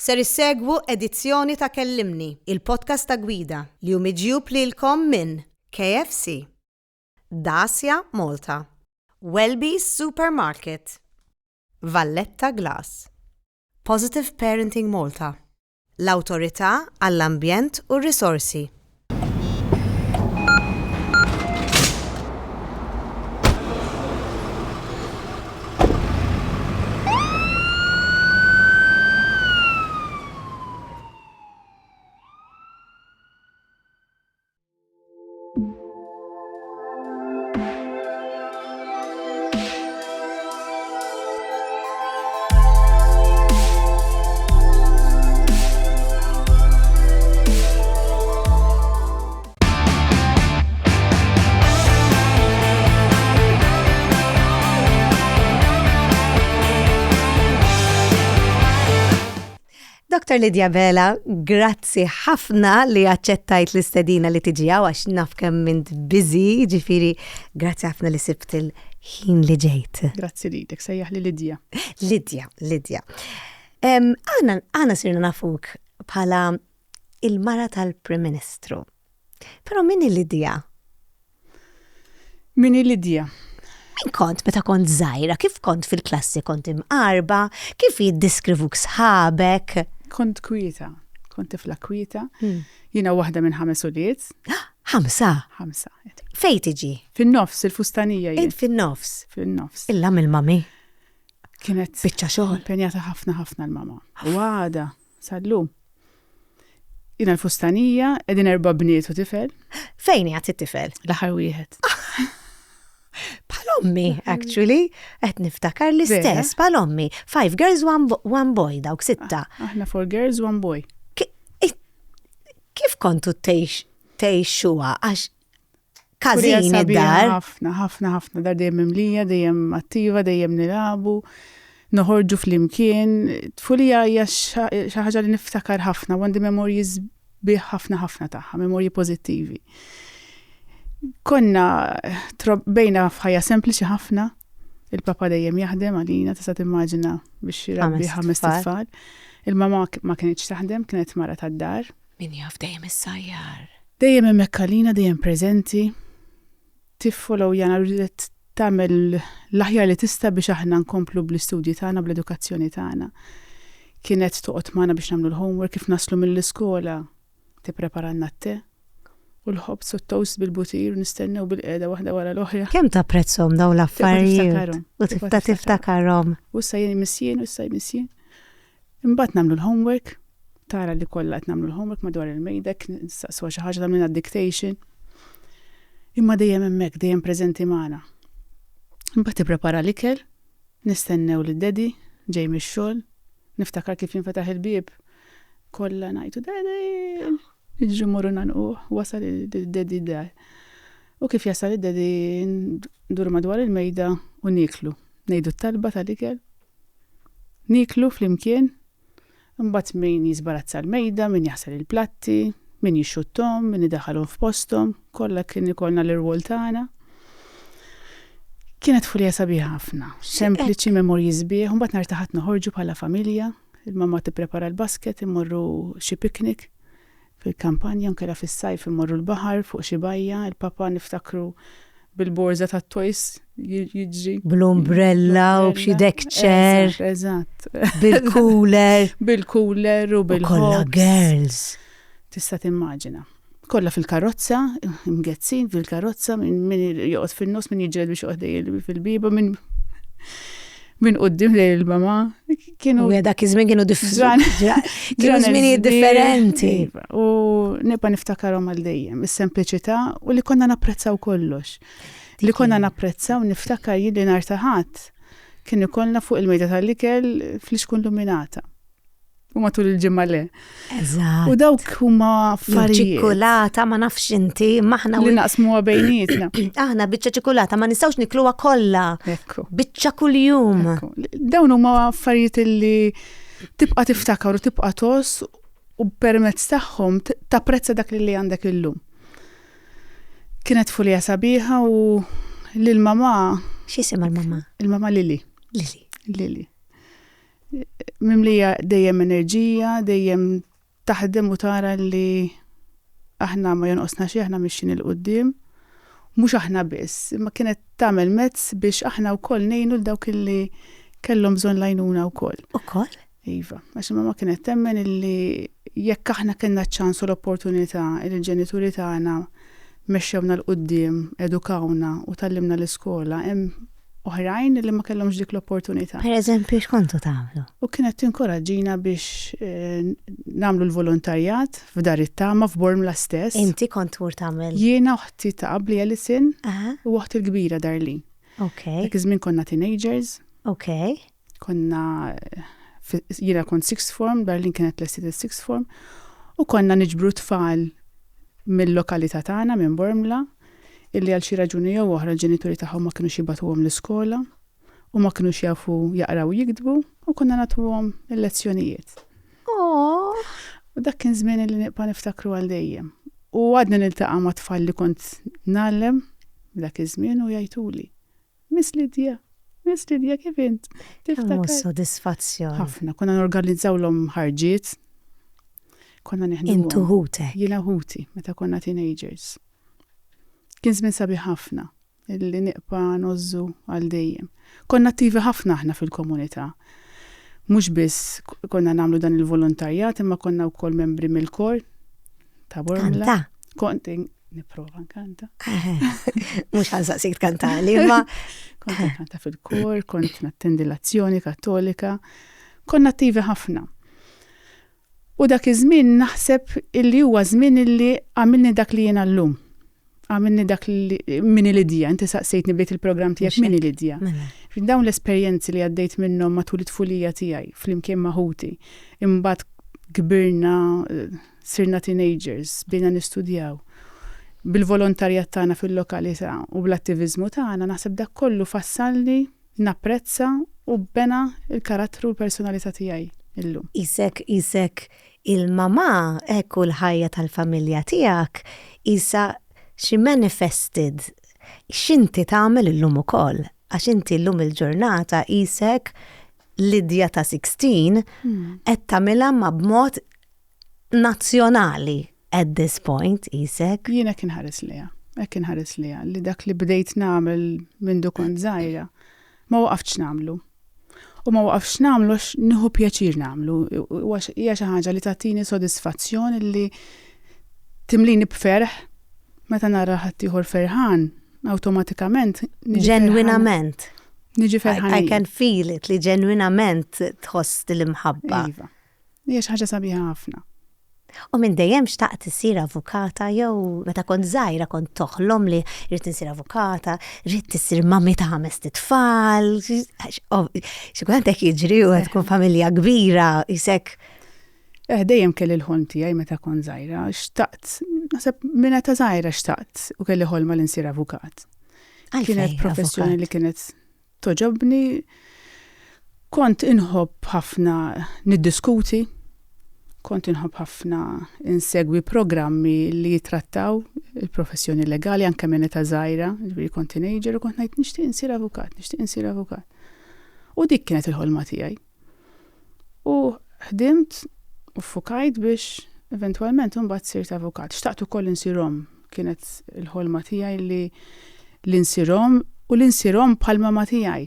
Ser issegwu edizzjoni ta' Kellimni, il-podcast ta' gwida li hu miġjub lilkom minn KFC, Dacia Malta, Welby's Supermarket, Valletta Glass, Positive Parenting Malta, l-Awtorità għall-Ambjent u r-Risorsi. Dr. Lidia Bela, grazzi ħafna li aċċettajt l-istedina li tiġijaw għax naf kemm mint busy, ġifiri, grazzi ħafna li sibt il-ħin li ġejt. Grazzi li dek, sejjaħ li Lidja. Lidja. Għana sirna nafuk bħala il-mara tal-Prim Ministru. Pero min il-Lidja? Min il-Lidja? Min kont meta kont żgħira, kif kont fil-klassi kont imqarba, kif jiddiskrivuk sħabek? Kont kwieta, kont tifla kwieta. Jiena waħda minn 5 ulied. 5? Fejn tiġi? Fin-nofs, il-fustanija jien. Fin-nofs? Fin-nofs. Illa mill-mami? Kienet biċċa xogħol. Impenjata ħafna l-mama. Għada, sal-lum. Jiena l-fustanija, qegħdin 4 bniet u tifel. Fejn qiegħed it-tifel? L-aħħar wieħed. Pal-ommi, actually, qed niftakar l-istess, pal-ommi. 5 girls, 1 boy, dawk 6. Aħna 4 girls, 1 boy. Kif kontu tgħixuha għax każin id-dar? Ħafna, dar dejjem mimlija, dejjem attiva, dejjem nilabu, noħorġu fl-imkien. Tfulija hija xi ħaġa li niftakar ħafna, għandi memories bih ħafna tagħha, memorji pożittivi. Konna bejna f'ħajja sempliċi ħafna, il-papa dejjem jaħdem għalina, tista' timmaġina biex jirabbi 5 tfal. Il-mama ma kienx taħdem, kienet mara tad-dar. Min jaf dejjem is-sajjar. Dejjem hemmhekk għalina, dejjem preżenti. Tiffollow jana rridet tagħmel l-aħjar li tista' biex aħna nkomplu bl-istudji tagħna, bl-edukazzjoni tagħna. Kienet toqgħod magħna biex nagħmlu l-homework kif naslu mill-iskola, tippreparanna t-te. U l-ħobs u t-toast bil-butir u nistennew bil-qeda waħda wara l-oħra. Kemm tapprezzhom daw l-affarijiet? U tibda tiftakarhom. U issa jien missien, u issa missien. Imbagħad nagħmlu l-homework, tara li kollha qed nagħmlu l-homework madwar il-mejdek, nistaqsu xi ħaġa tagħmlilna dictation. Imma dejjem hemmhekk, dejjem preżenti magħna. Imbagħad tipprepara l-ikel, nistennew lid-dedi ġej mix-xogħol, niftakar kif jinfetaħ il-bieb. Kollha ngħidu Dedi. Iġġu morru nanquh, wasal il-dedi dar. U kif jasal il-dedi ndur madwar il-mejda u niklu. Nejdu t-talba tal-ikel. Niklu fl-imkien. Mbagħad min jizbarazza l-mejda, min jaħsel il-platti, min jixxuttom, min idaħħalhom f'posthom, kollha kien ikollna l-irwol tagħna. Kienet fulija sabiħa ħafna. Sempliċi memorji sbieħ, mbagħad nhar taħat noħorġu bħala familja, il-mamma tipprepara l-basket, immorru xi picnic. Fil-kampanja nkella fis-sajf immorru l-baħar fuq xi bajja, il-papa niftakru bil-borża tat-toys jiġri. Bl-umbrella u b'xi deck chair. Eżatt. Bil-cooler. Bil-cooler u bil-hogs. Kollha girls. Tista' timmaġina. Kollha fil-karozza, imgezzin fil-karozza, min joqgħod fin-nofs, min jiġred biex joqgħod fil-biba, min qoddim lejn il-mama. U dak iż-żmien kienu differenti. U nibqa' niftakarhom għal dejjem, is-sempliċità u li konna napprezzaw kollox. Li konna napprezzaw niftakar jien li nhar taħat kien ikollna fuq il-mejda tal-ikel fl-ixkun luminata. U matul il-ġimma le. Eżatt. U dawk huma affarijiet. Ċikolata ma nafx inti, maħna li naqsmuha bejnietna. Aħna biċċa ċikolata ma nistgħux nikluha kollha. Ekku. Biċċa kuljum. Dawn huma affarijiet li tibqa' tiftakar u tibqa' tos u permezz tagħhom tapprezza dak li għandek illum. Kienet fulija sabiħa u lil mama. X'isima l-mama? Il-mama Lili. Lili. mimlija dejjem enerġija, dejjem taħdem u tara li aħna ma jonqosna xi, aħna mixin il-qudiem. Mhux aħna biss, imma kienet tagħmel mezz biex aħna wkoll ngħinu l dawk illi kellhom bżonn lajnuna wkoll. Ukoll? Iva, għax imma kienet temmen illi jekk aħna kellna ċ-ċans u l-opportunità il-ġenituri tagħna mexxewna l-qudiem, edukawna u tallimna l-iskola, hemm oħrajn li ma kellhomx dik l-opportunità. Pereżempju x'kontu tagħmlu? U kienet tinkoraġġina biex nagħmlu l-volontarjat f'Dar it-Tama f'Bormla stess. Inti kont tmur tagħmel? Jiena uħti ta' qabli Alison u uħti l-kbira Darlene. Okay. Dak iż-żmien konna teenagers. Okay. Konna jiena kont sixth form, Darlene kienet lessit il-sixth form u konna niġbru tfal mill-lokalità tagħna minn Bormla illi għal xi raġuni jew oħra l-ġenituri tagħhom ma kinux jibgħatuhom l-iskola u ma kinux jafu jaqraw u jiktbu u konna nagħtuhom il-lezzjonijiet. Oh. U dak kien żmien li nibqa' niftakru għal dejjem. U għadna niltaqa' ma' tfal li kont nagħlem dak iż-żmien u jgħiduli. Miss Lidja kif int? Tiftakar? Sodisfazzjon. Ħafna, konna norganizzawlhom ħarġiet. Konna neħduhom. Intu ħutek. Jiena ħuti meta konna teenagers. Kien żmien sabiħ ħafna illi nibqa' nożżu għal dejjem. Konna attivi ħafna aħna fil-komunità. Mhux biss konna nagħmlu dan il-volontarjat imma konna wkoll membri mill-kor ta' Bormla. Kanta? Kont nipprova nkanta. Mhux ħansaqsik tkantali, imma kont nkanta fil-kor, kont nattendi l-azzjoni kattolika. Konna attivi ħafna. U dak iż-żmien naħseb illi huwa żmien illi għamilni dak li jiena llum. Għamilni dak li minni Lidja, inti saqsejtni bdejt il-programm tiegħek minni Lidja. Dawn l-esperjenzi li għaddejt minnhom matul it-tfulija tiegħi flimkien ma' ħuti. Imbagħad kbirna, sirna teenagers, bdejna nistudjaw. Bil-volontarjat tagħna fil-lokalità u bl-attiviżmu tagħna naħseb dak kollu fassalni, napprezza u bena il-karattru u l-personalità tiegħi illum. Isek il-mama ekku l-ħajja tal-familja tiegħek isa xi manifested x'inti tagħmel illum ukoll għax inti llum il-ġurnata isek Lidja ta' 16 qed tagħmilha ma' b'mod nazzjonali at this point isek. Jiena kien ħares liha li dak li bdejt nagħmel minn kont żgħira ma waqaftx nagħmlu. U ma waqafx nagħmlu nieħu pjaċir nagħmlu. Hija xi ħaġa li tagħtini sodisfazzjon li timlini b'ferħ. Meta nara ħadd ieħor ferħan, awtomatikament ġenwinament. Niġi ferħan. I can feel it li ġenwinament tħoss l-imħabba. Iva. Hija xi ħaġa sabiħa ħafna. U minn dejjem xtaqt isir avukata jew meta kont żgħira kont toħlom li rrid insir avukata, rrid isir mammi ta' 5 tfal. Xi kultant hekk jiġri u qed tkun familja kbira isek. Dejjem kelli l-ħolm tiegħi meta kont żgħira, xtaqt, naħseb minn ta' żgħira xtaqt u kelli ħolma li nsir avukat. Kienet professjoni li kienet toġobni, kont inħobb ħafna niddiskuti, kont inħobb ħafna insegwi programmi li jitrattaw il-professjoni legali anke minn ta' żgħira, ġifieri kont teenager u kont ngħid nixtieq insir avukat. U dik kienet il-ħolma tiegħi. U ħdimt u fukajt biex eventwalment mbagħad sirt avukat. Xtaqt ukoll insirhom, kienet il-ħolma tiegħi li nsirhom u li nsirhom bħal mama tiegħi.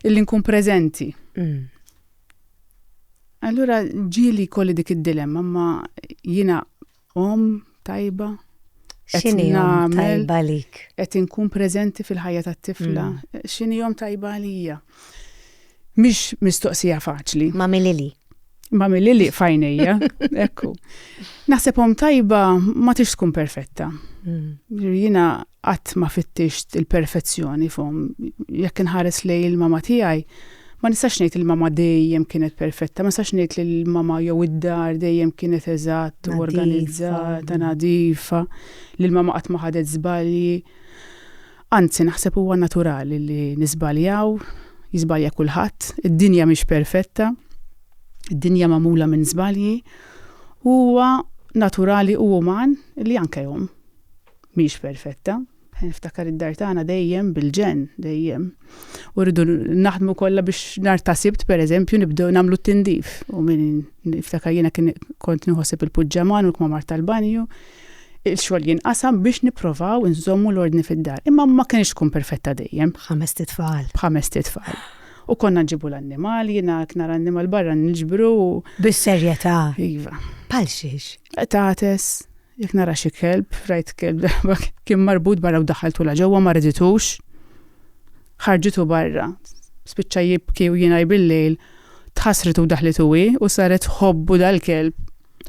Illi nkun preżenti. Allura ġieli kolli dik id-dilemma, ma jiena tajba. X'inhi tajba lik? Qed inkun preżenti fil-ħajja tat-tifla. X'inhi tajba għalija. Mhix mistoqsija faċli. Ma milili. Ma mill-li fajnija, ekku. Naħseb tajba ma tix tkun perfetta. Jiena qatt ma fittixt il-perfezzjoni fhom. Jekk inħares lej il-mama tiegħi, ma nistax ngħid il-mama dejjem kienet perfetta, ma nistax ngħid li l-mama jew id-dar dejjem kienet eżatt u organizzata, nadifa, li l-mama qatt ma ħadet żbalji. Anzi, naħseb huwa naturali li niżbaljaw, jiżbalja kulħadd, id-dinja mhix perfetta. Id-dinja magħmula minn żbalji, huwa naturali u uman li anke jom mhix perfetta, Niftakar id-dar tagħna dejjem bil-ġen, dejjem. U rridu naħdmu kollha biex nhar ta' Sibt pereżempju nibdew nagħmlu t-tindif. U min niftakar jiena kont nieħoseb il-puġġaman u l-kmamar tal-banju. Il-xogħol jinqasam biex nipprovaw nżommu l-ordni fid-dar. Imma ma kienx tkun perfetta dejjem. ħames titfal. B'ħames titfal. U konna nġibu l-annimali, jiena nara annimal barra niġbru. Bis-serjetà. Iva. Bħal xiex. Tates. Jek nara xi kelb, rajt kelb darba kien marbut barra u daħaltu la ġewwa ma reditux. Ħarġitu barra. Spiċċa jibki u jiena bil-lejl tħassritu u daħlitu u saret ħobbu dal-kelb.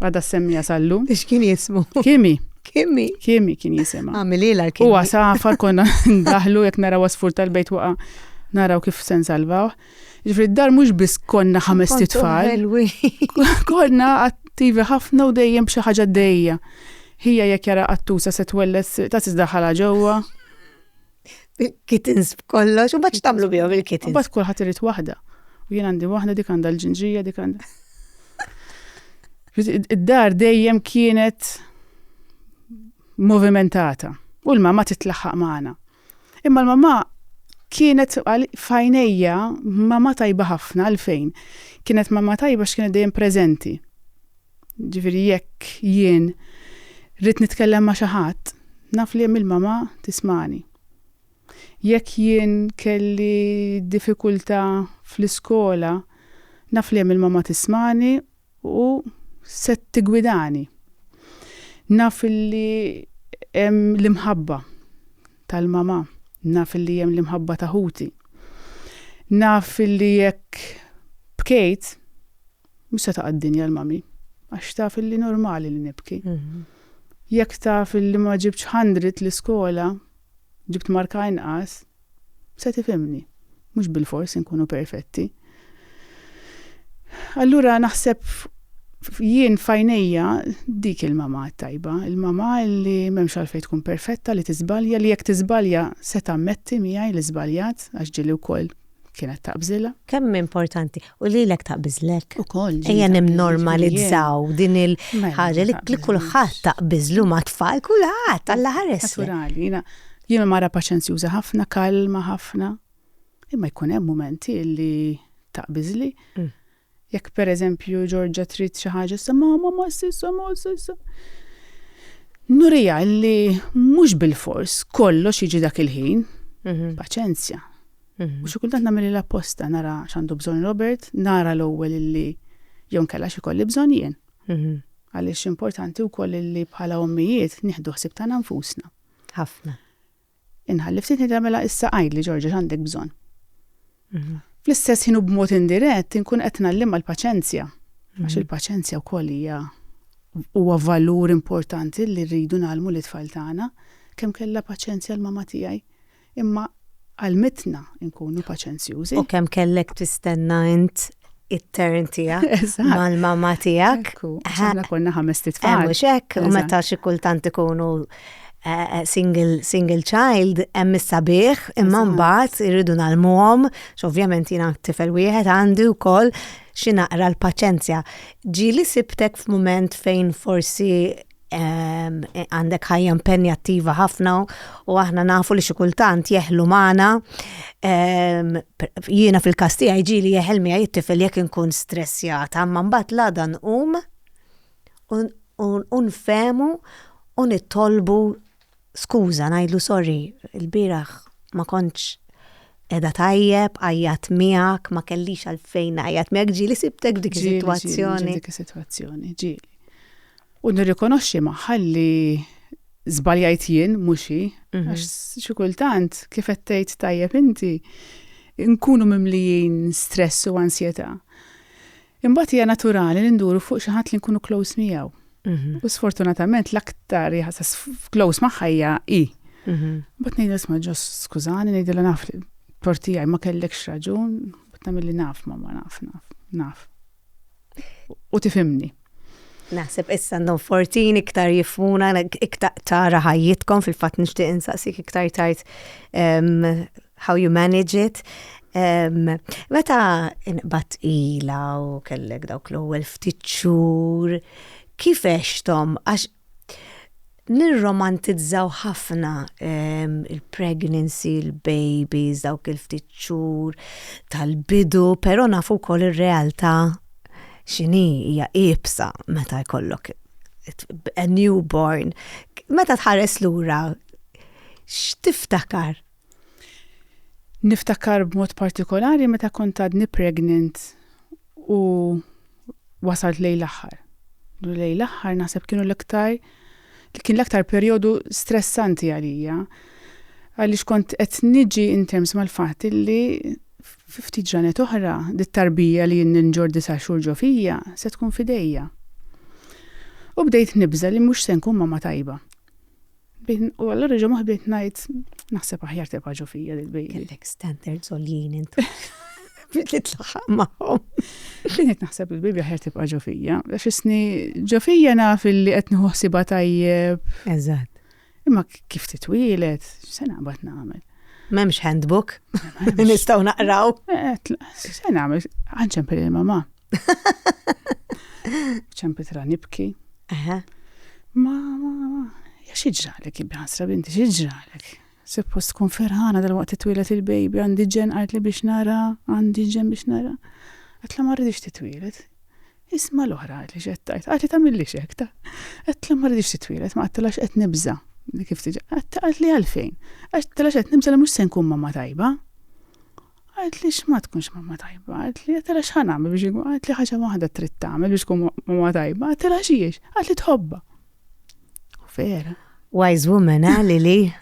Għadha semmija sallu. Ix kien jismu? Kimi. Kimi kien jisema. Għamilila l-Kimi. U għasafar konna ndaħlu jek nara wasfur tal-bejt waqa naraw kif sen salvaw. Ġifri d-dar mux bis konna 5 titfal. Konna attivi ħafna u dejjem b'xi ħaġa dejja. Hija jekk jara qattusa se twellet ta' tisdaħħala ġewwa. Kittens kollox, u baċ tamlu bihom il-kittens. Bat kulħadd irid waħda. U jien għandi waħda dik għandha l-ġinġija, dik għandha. Id-dar dejjem kienet movimentata. U l-mama titlaħħaq magħna. Imma l-mama kienet fajnejja mama tajba ħafna għalfejn. Kienet mama tajba x'kienet dejjem preżenti. Ġifieri jekk jien rrid nitkellem ma' xi ħadd, naf li hemm il-mama tismani. Jekk jien kelli diffikultà fl-iskola, naf li hemm il-mama tismani u se tigwidani. Naf li hemm l-imħabba tal-mama, naf li hemm l-imħabba ta' ħuti. Naf li jekk bkejt, mhux se taqa' d-dinja l-mami, għax taf li normali li nibki. Jekk taf li ma ġibx 100 l-iskola, ġibt marka inqas, se tifhimni. Mhux bil-fors inkunu perfetti. Allura naħseb jien fajnejja dik il-mama tajba, il-mama li m'hemmx għalfejn tkun perfetta li tiżbalja, li jekk tiżbalja se tammetti miegħi li żbaljat għax ġieli wkoll kienet taqbżilha. Kemm importanti u lilek taqbiżlek. Ukoll. Ejja nimnormalizzaw din il-ħaġa li kulħadd taqbiżlu ma' tfal kulħadd Alla ħares. Naturali, jiena mara paċenzjuża ħafna, kalma ħafna. Imma jkun hemm mumenti li taqbiżli. Jekk pereżempju Ġorġa trid xi ħaġa sa mama s'issa. Nurija li mhux bil-fors kollox jiġi dak il-ħin. Paċenzja. U xi kultant nagħmel l-apposta nara x'għandu bżonn Robert, nara l-ewwel illi jew nkella xi kolli bżonn jien. Għaliex importanti wkoll illi bħala ommijiet nieħdu ħsieb tagħna nfusna. Ħafna. Inħalli ftit nagħmilha issa għajdli Ġorġa x'għandek bżonn. Fl-istess ħin u b'mod indirett inkun qed nallimha l-paċenzja. Għax il-paċenzja wkoll huwa valur importanti li rridu nagħmlu l-itfal tagħna kemm kellha paċenzja l-mama tiegħi. Imma għalmitna nkunu paċenzjużi. U kemm kellek tistenna int it-turn tiegħek mal-mama tiegħek. Aħna konna 5 titfal. Mhux hekk, u meta xi kultant ikunu single child hemm is-sabiħ imma mbagħad irridu nagħlmuhom x'ovvjament jiena tifel wieħed għandi wkoll xi naqra l-paċenzja. Ġieli sibtek f'mument fejn forsi għandek ħajja impenjattiva ħafna u aħna nafu li xi kultant jeħlu magħna. Jiena fil-każ tiegħi ġieli jeħel miegħi it-tifel jekk inkun stressjata, imma mbagħad l-għada nqum u nfehmu u nittolbu skuża ngħidlu sorry, il-bieraħ ma kontx qiegħda tajjeb, għajjat miegħek, ma kellix għalfejn għajjat miegħek, ġieli sibtek dik is-sitwazzjoni. Dik is-sitwazzjoni, ġieli. U nirrikonoxxi magħha li żbaljajt jien mhux hi, għax xi kultant kif qed tgħid tajjeb inti nkunu mimlijin stress u ansjetà. Imbagħad hija naturali li nduru fuq xi ħadd li nkunu close miegħu. U sfortunatament l-aktar jaħsas close magħha hija hi. Mbagħad ngħidha isma' ġos skużani ngħidilha naf li portijaj ma kellekx raġun, bad nagħmel li naf mama naf. U tifhimni. Naħseb issa għandhom 14 iktar jifmuna, iktar tara ħajjitkom fil-fatt nixtieq insaqsik iktar tard how you manage it. Meta inqbad ilha u kellek dawk l-ewwel ftit xhur, kif għexthom? Għax nirromantizzaw ħafna il-pregnancy, il-babies, dawk il-ftit xhur tal-bidu, però nafu wkoll ir-realtà x'inhi hija qiebsa meta jkollok a newborn. Meta tħares lura, x'tiftakar? Niftakar b'mod partikolari meta kont għadni pregnant u wasalt lejn l-aħħar. Lejn l-aħħar naħseb kien l-aktar perjodu stressanti għalija. Għaliex kont qed niġi in terms mal-fatt li ftit ġranet oħra dit-tarbija li ninġor 9 xhur ġo fija se tkun fidejja. U bdejt nibża li mhux se nkun mamma tajba. U allura ġo bdejt ngħid naħseb aħjar tibqa' ġo fija dil-baby. Kellek standards għoljin intu. Bit li tlaħaq magħhom. Kienet naħseb il-baby aħjar tibqa' ġo fija. Għax isni ġo fija naf li qed nieħu ħsiebha tajjeb. Eżatt. Imma kif titwielet, x'se naqbad nagħmel? M'hemmx handbook. Nistgħu naqraw. Se nagħmel ħanċempel il-mama. ċempitra nibki. Ma, xieġralek, jibħasra binti, xieġralek. Suppost tkun ferħana dal-waqt titwilet il-baby, għandi ġen għart li biex nara, għandi ġen biex nara. Għatla marridix titwilet. Isma l-oħra għart li xettajt, għart li tamilli xekta. Għatla marridix titwilet, ma għattalax għet nibza. Kif tiġi, għart li għalfejn. Għattalax għet nibza li mux sen kun mamma tajba. Għart li xma tkunx mamma tajba, għart li għattalax ħanam biex jgħu, għart li ħagġa waħda trid tagħmel biex kun mamma tajba, għattalax jiex, għart li tħobba. Vera. Wise woman, Lili?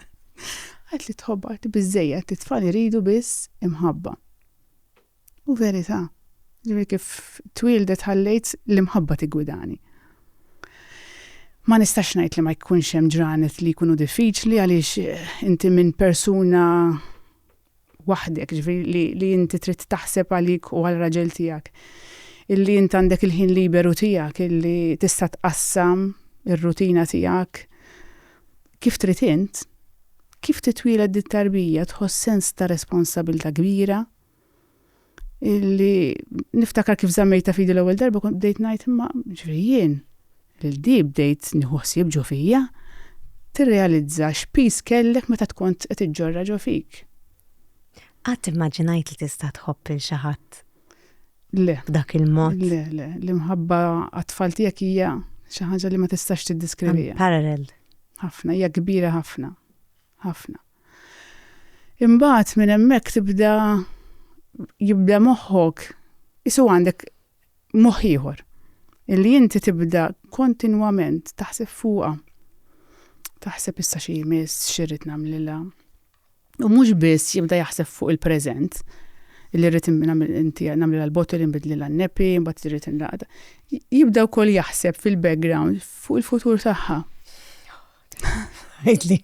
Għat li tħobba, għat li bizzejja, għat li tfal jridu biss imħabba. U verità, ġivi kif twildet ħallejt l-imħabba tigwidani. Ma nistax ngħid li ma jkunx hemm ġranet li jkunu diffiċli għaliex inti minn persuna waħdek, ġivi li inti trid taħseb għalik u għal raġel tiegħek. Illi inti għandek il-ħin liberu tiegħek, illi tista' tqassam ir-rutina tiegħek kif trid int, kif titwieled dit-tarbija tħoss sens ta' responsabilità kbira illi niftakar kif żammejta fidi l-ewwel darba kont bdejt ngħid imma ġrejjien lil di bdejt nieħu ħsieb ġo fija tirrealizza x'piż kellek meta tkun qed iġġorra ġo fik. Qatt immaġinajt li tista' tħobb il xi ħadd. Le. B'dak il-mod. Le, l-imħabba għat-tfal tiegħek hija xi ħaġa li ma tistax tiddiskrivija. Parallel. Ħafna, hija kbira ħafna. Ħafna. Imbagħad minn hemmhekk jibda moħħok isu għandek moħħ ieħor illi inti tibda kontinwament taħseb fuqha. Taħseb issa xi jmiss xirrid nagħmlilha. U mhux biss jibda jaħseb fuq il-preżent illi rrid nagħmlilha l-bottle inbidlilha n-nepi, mbagħad irrid inraqda. Jibda wkoll jaħseb fil-background fuq il-futur tagħha. Għidli.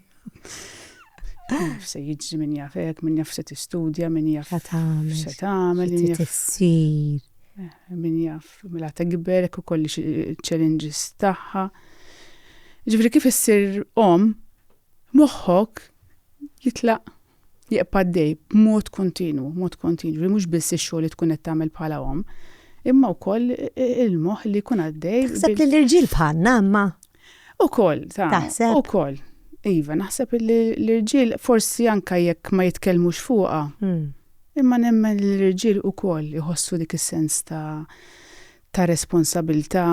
Se jiġri min jaf hekk, min jaf se tistudja, min jaf se tagħmel, min jaf mela tikber hekk ukoll challenges tagħha. Ġifieri kif issir moħħok jitlaq jeqpa' dej b'mod kontinwu, mhux biss ix-xogħol li tkun qed tagħmel bħala imma wkoll il-moħħ li jkun għaddej. Taħseb li l-irġiel bħalna imma. Ukoll, taħseb. Ukoll. Iva, naħseb li l-irġiel forsi anke jekk ma jitkellmux fuqha. Imma nemmen l-irġiel ukoll iħossu dik is-sens ta' responsabilità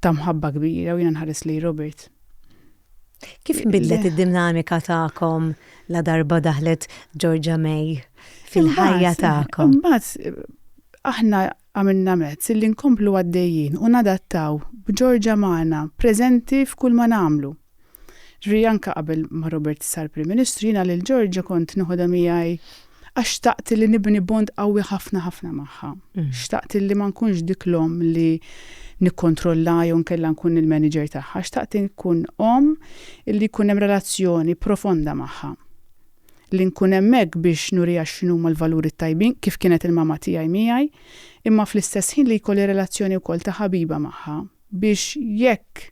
ta' mħabba kbira u jiena nħares li Robert. Kif inbidlet id-dinamika tagħkom la darba daħlet Georgia May fil-ħajja tagħkom? Imbagħad aħna għamilna mezz illi nkomplu għaddejjin u nadattaw b'Georgia magħna preżenti f'kull ma nagħmlu. Ġri anke qabel ma Robert sar Prim Ministru jiena lil Georgia kont nieħodha miegħi għax xtaqt li nibni bond qawwi ħafna magħha. Xtaqt li ma nkunx dik l-om li nikkontrolla jew nkella nkun il-manager tagħha. Xtaqt nkun illi jkun hemm relazzjoni profonda magħha. Li nkun hemmhekk biex nurija x'inhuma l-valuri tajbin kif kienet il-mama tiegħi miegħi, imma fl-istess ħin li jkolli relazzjoni wkoll ta' ħabiba magħha biex jekk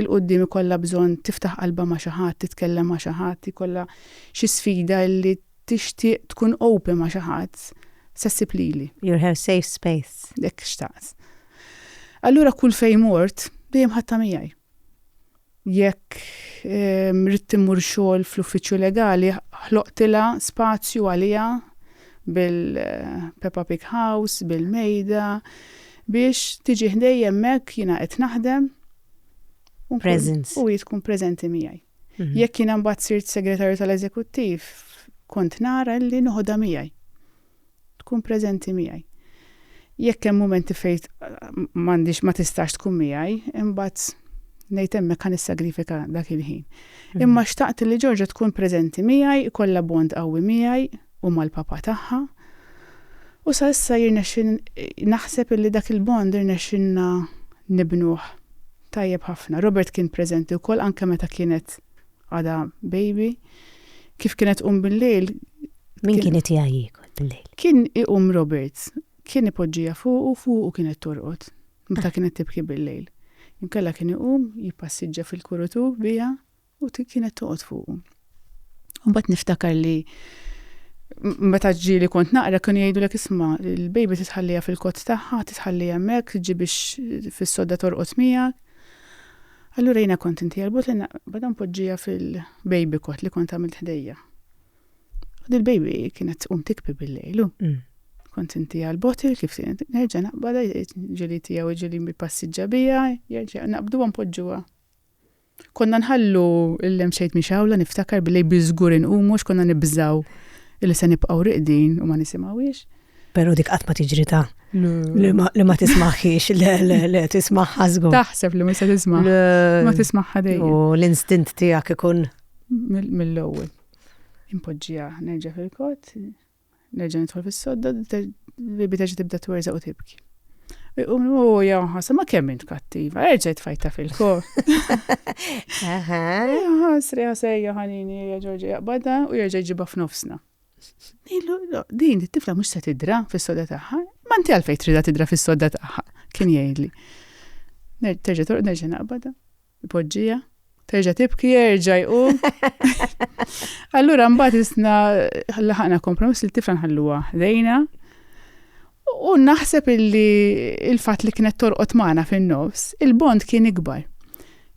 il-qudiem ikollha bżonn tiftaħ qalbha ma' xi ħadd, titkellem ma' xi ħadd, ikollha xi sfida li tixtieq tkun open ma' xi ħadd, sessib lili. Your safe space. Dek xtaqt. Allura kull fejn mort dejjem ħadta miegħi. jekk rrid timmur xogħol fl-uffiċċju legali, ħloqtilha spazju għaliha bil-Peppa Pig House, bil-mejda, biex tiġi ħdejja hemmhekk jiena qed naħdem Presence. u tkun preżenti miegħi. Jekk jiena mbagħad sirt segretarju tal-eżekuttiv, kont nara li noħodha miegħi. Tkun preżenti miegħi. Jekk hemm mumenti fejn m'għandix ma tistax tkun miegħi, imbagħad ngħid hemmhekk ħa nissagrifika dak il-ħin. Imma xtaqt li Ġorġa tkun preżenti miegħi, ikollha bond qawwi miegħi u mal-papa tagħha. U sa issa naħseb li dak il-bond irnexxinna nibnuh tajjeb ħafna. Robert kien preżenti wkoll anke meta kienet għadha baby. Kif kienet bil-lejl. Min kienet jgħajjik bil-lejl? Kien iqum Robert. Kien ipoġġija fuq u kienet torqod. Meta kienet tibki bil-lejl. Inkella kien iqum jippassiġġa fil-kurutu biha u kienet toqgħod fuq. Mbagħad niftakar li meta ġieli kont naqra kienu jgħidulek isma' il-baby titħallija fil-kott tagħha, titħallija hemmhekk, tiġi biex fis-sodda torqod miegħek. Allura jiena kont inti għalbot li bada mpoġġija fil-baby kot li kont għamilt ħdejja. U il-baby kienet tqum tikbi bil-lejlu. Kont inti għal-botil, kif nerġa' naqbada, ġili tiegħu ġili bipassiġġa bija, jerġa' naqbduha npoġġuha. Konna nħallu l-lemxejt mixawla niftakar billi biżgur inqumux, konna nibżaw illi se nibqgħu riqdin u ma nisimgħux. Però dik qatt ma tiġri ta' li ma tismaħħix, le tismaħħa żgur. Taħseb li ma se tisma'. Ma tismaħħa dejjem. U l-instint tiegħek ikun mill-ewwel. Impoġġija nerġa' fil-kot, nerġa' nidħol fis-sodda, bibi terġa' tibda twerżaq u tibki. U jaħasa ma kemm int kattiva, erġa' tfajta fil-kot. Sriħa sejja ħanini ja Ġorġi jaqbadha u jerġa' jġibha f'nofsna. Din it-tifla mhux se tidra fis-sodda tagħha, ma inti għalfejn trida tidra fis-sodda tagħha, kien jgħidli. Terġa' torqod nerġa' naqbadha, ipoġġija, terġa' tibki jerġa' jqum. Allura mbagħad isna laħaqna kompromiss li t-tifla nħalluha ħdejna. U naħseb illi il-fatt li kienet torqod magħna fin-nofs, il-bond kien ikbar.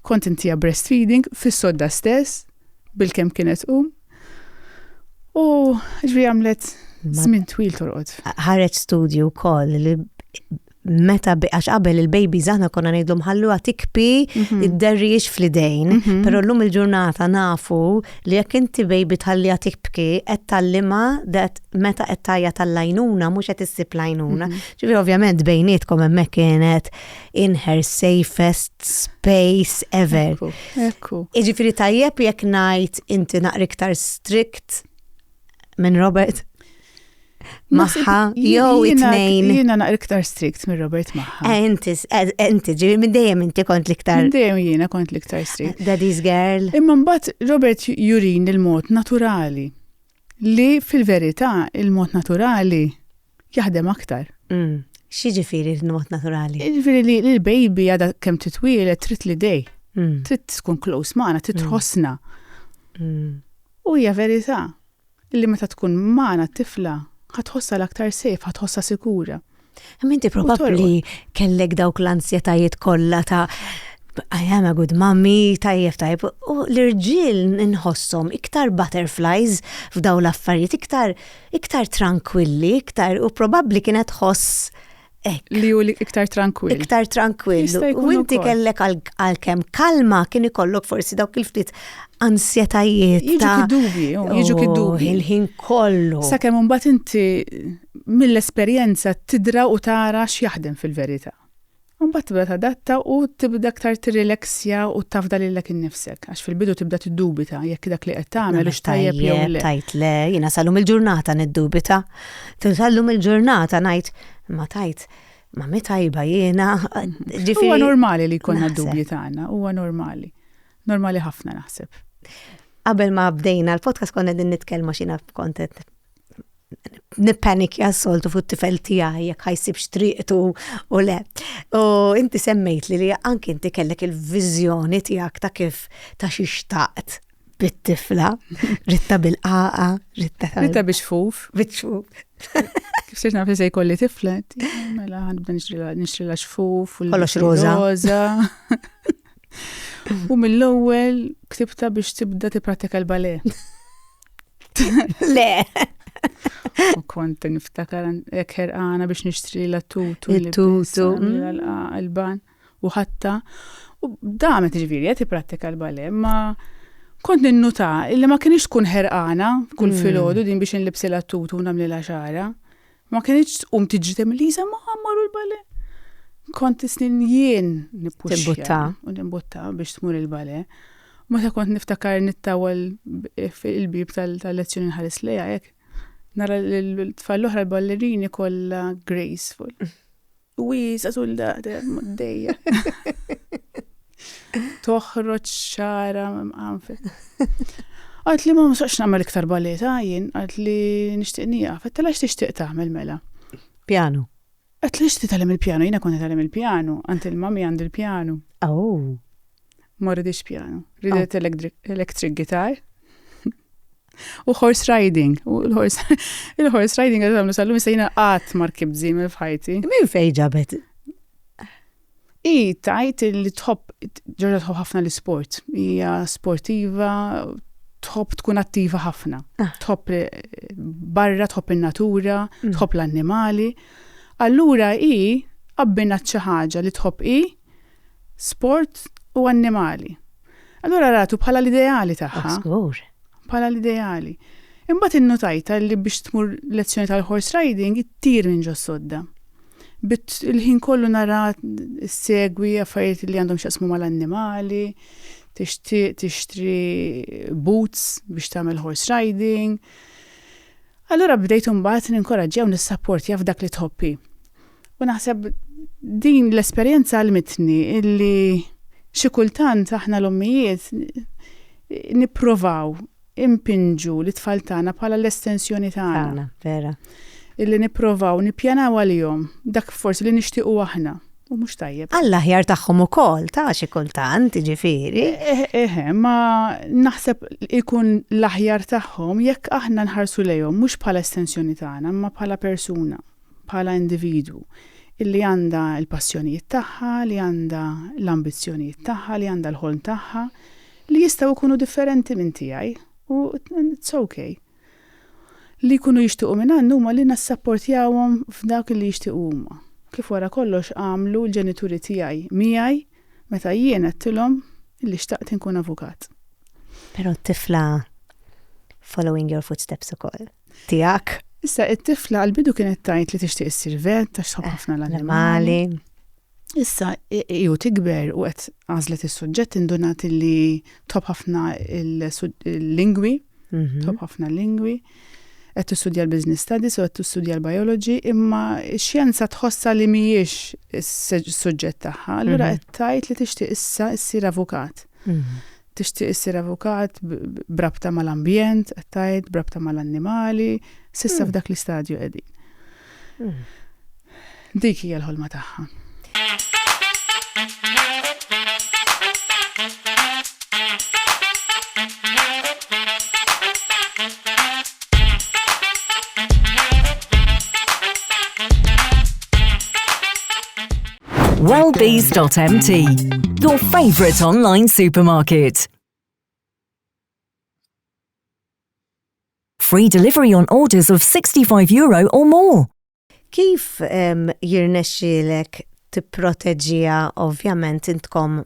Kont intija breastfeeding fis-sodda stess, bil-kemm kienet U ġri għamlet żmien twil torqod. Ħareġ studju wkoll li meta għax qabel il-baby żaħna konna ngħidlhom ħalluha tikbi idderriex fl-idejn, però llum il-ġurnata nafu li jekk inti baby tħalliha tibki qed tallima meta qed tajja tal-lajnuna mhux qed issib lajnuna. Ġifieri ovvjament bejnietkom hemmhekk kienet in her safest space ever. Ekku. Jiġifieri tajjeb jekk ngħid inti naqra iktar strict minn Robert? Maħħa, jew it-tnejn. Jiena naqra iktar strict minn Robert maħħa. Inti ġifieri minn dejjem inti kont l-iktar. Minn dejjem jiena kont l-iktar strict. Daddy's girl. Imma mbagħad Robert jurin il-mod naturali li fil-verità il-mod naturali jaħdem aktar. X'jiġifieri l-mod naturali? Jiġifieri li l-baby għadha kemm titwielet trid li dej. Trid tkun close magħna, trid tħossna. U hija verità li meta tkun magħna t-tifla ħatħossa l-aktar safe, ħatħossa sikura. Inti probabbli kellek dawk l-ansjetajiet kollha ta' I am a good mommy, tajjeb. U l-irġiel inħossom iktar butterflies f'daw l-affarijiet, iktar tranquilli, u probabbli kienet ħoss li hu iktar tranquill. Iktar tranquill. U inti kellek għalkemm kalma kien ikollok forsi dawk il-ftit ansjetajiet ta' jiġu id-dubji. Il-ħin kollu. Sakemm imbagħad inti mill-esperjenza tidra u tara x'jaħdem fil-verità. Mbagħad tibda tadatta u tibda aktar tirrileksja u tafda lilek innifsek għax fil-bidu tibda tiddubita jekk dak li qed tagħmel hux tajjeb jew le. Tajt le, jiena sallum il-ġurnata niddubita. Sallum il-ġurnata ngħid ma tajt ma mi tajba jiena. Huwa normali li jkollna d-dubji tagħna, huwa normali. Normali ħafna naħseb. Qabel ma bdejna l-podcast konna din nitkellmu xina kontet nippanikja s-soltu fuq t-tifel tiegħi jekk ħajsibx triqtu u le. U inti semmejt li anke inti kellek il-viżjoni tiegħek ta' kif ta' xi xtaqt bit-tifla, ritta bil-qaqa, ritta bix-xfuf. Bix-xfuf. Kif sirna naf li se jkolli tifla, mela ħanibda nixtrilha xfuf u kollox roża. U mill-ewwel ktibta biex tibda tipprattika l-balè. Le. U kont niftakar hekk ħerqana biex nixtri l-tutu Il-tutu. l-ban u ħatta. U damet ġifieri qed tipprattika l-balè, ma kont ninnuta illi ma kienx tkun ħerqana kull filgħodu din biex inlibsi l-tutu u nagħmlilha xara. Ma kienx tqum tiġri Liża ma ħammar l-balè. Kont snin jien nippuxxa u nimbutta biex tmur il-balè. Meta kont niftakar nittawal fil-bib tal-lezzjoni nħares lejha hekk. Nara l-tfal l-oħra l-ballerini kollha graceful. Wiesa soldata moddejja. Toħroġ xara mqanfet. Għalt li ma msaqx nagħmel iktar balè jien, għalt li nixtieq nieqaf. Għalt għax tixtieq tagħmel mela. Pjanu. Għalt li titgħallem il-pjanu, jiena kont nitgħallem il-pjanu, għand il-mami għand il-pjanu. Oh. Ma rridix pjanu. Ridet electric guitar. U horse riding. Il-horse riding għad għamlu sallu misajna għat markib zim f'ħajti. Min fej ġabet? Tajt li tħobb, ġorġa tħobb ħafna l-sport. Hija sportiva, tħobb tkun attiva ħafna. Tħobb barra, tħobb in-natura, tħobb l-annimali. Allura qabbinat xi ħaġa li tħobb sport u annimali. Allura ratu bħala l-ideali tagħha. Bħala l-ideali. Imbagħad innotajta li biex tmur lezzjoni tal-horse riding ittir minn ġo sodda. Il-ħin kollu nara segwi affarijiet li għandhom x'jaqsmu mal-annimali, tixtri boots biex tagħmel horse riding. Allura bdejt imbagħad ninkoraġġja u nissapportja f'dak li tħobbi. U naħseb din l-esperjenza għalmitni illi xi kultant aħna l-ommijiet nipprovaw impinġu l-tfal tagħna bħala l-estensjoni tagħna. Vera. Illi nipprovaw nippjanaw għalihom dak forsi li nixtiequ aħna u mhux tajjeb. Alla ħjar tagħhom ukoll ta' xi kultant jiġifieri. Ma naħseb ikun l-aħjar tagħhom jekk aħna nħarsu lejhom mhux bħala estensjoni tagħna, imma bħala persuna, bħala individwu illi għandha l-passjonijiet tagħha, li għandha l-ambizzjonijiet tagħha, li għandha l-ħolm tagħha, li jistgħu jkunu differenti minn tiegħi u it's okay. Li jkunu jixtiequ minn għandu huma li nassapportjawhom f'dak li jixtiequ huma. Kif wara kollox għamlu l-ġenituri tiegħi miegħi meta jien għedtilhom li xtaqt inkun avukat. Però t-tifla following your footsteps ukoll. Tiegħek? Issa it-tifla għal-bidu kienet tajt li tixtieq issir vet, taxħobb ħafna l-annimali. Issa ju tikber u qed għażlet is-suġġett indunat li tħobb ħafna il-lingwi, tħobb ħafna l-lingwi. Qed tistudja l-business studies u qed tistudja l-biology, imma x-xjenza tħossa li mhijiex is-suġġett tagħha. Allura qed tgħid li tixtieq issa issir avukat. Tixtieq issir avukat brabta mal-ambjent, qed tgħid brabta mal-annimali, s'issa f'dak l-istadju qegħdin. Dik hija l-ħolma tagħha. Wellbees.mt, your favourite online supermarket. Free delivery on orders of €65 or more. Kif jirnexxielek tipproteġġija ovvjament intkom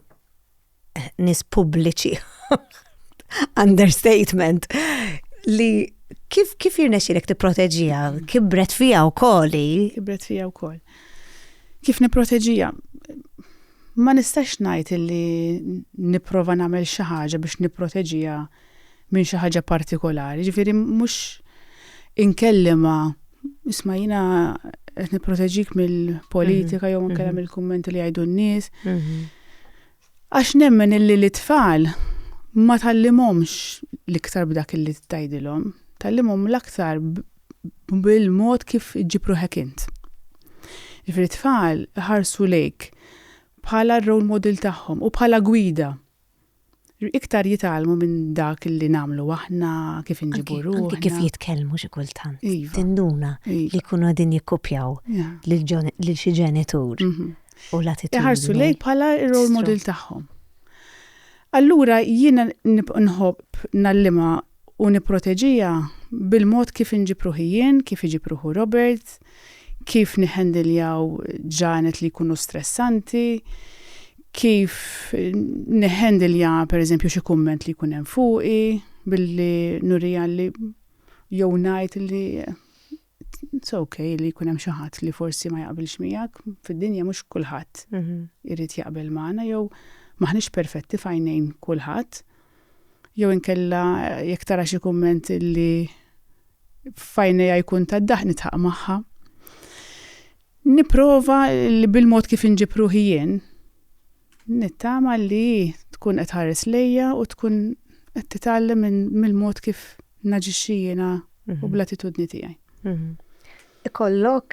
nies pubbliċi understatement li kif jirnexxielek tipproteġġija kibret fiha wkoll. Kibret fiha wkoll. Kif nipproteġija? Ma nistax ngħid li nipprova nagħmel xi ħaġa biex nipproteġija minn xi ħaġa partikolari. Ġifieri mhux inkellima isma' jiena qed nipproteġik mill-politika jew inkella mill-kummenti li jgħidu n-nies. Għax nemmen illi l-tfal ma tallimhomx l-iktar b'dak illi tgħidilhom, tallimhom l-aktar bil-mod kif iġġibru int. Ġifieri tfal ħarsu lejk bħala role model tagħhom u bħala gwida. Iktar jitalmu minn dak li nagħmlu aħna kif inġibu ruħna. Anke kif jitkellmu xi kultant. Tinduna li jkunu qegħdin jikkupjaw lil xi ġenitur u l-attitudni. Ħarsu lejk bħala role model tagħhom. Allura jiena nħobb nallima u niproteġija bil-mod kif inġipruħi jien, kif iġipruħu Robert, kif niħendiljaw ġanet li jkunu stressanti, kif niħendilja per eżempju xi kumment li jkun hemm fuqi, billi nurija li jew ngħid li it's okay li jkun hemm xi ħadd li forsi ma jaqbilx miegħek, fid-dinja mhux kulħadd irid jaqbel magħna jew maħniex perfetti f'għajnejn kulħadd. Jew inkella jekk tara xi kumment li f'għajnejha jkun tad-daħ nitħaq magħha. Nipprova li bil-mod kif inġipruħi jien nittama li tkun qed ħares lejja u tkun qed titgħallem mill-mod kif naġixxi jiena u bl-attitudni tiegħi. Ikollok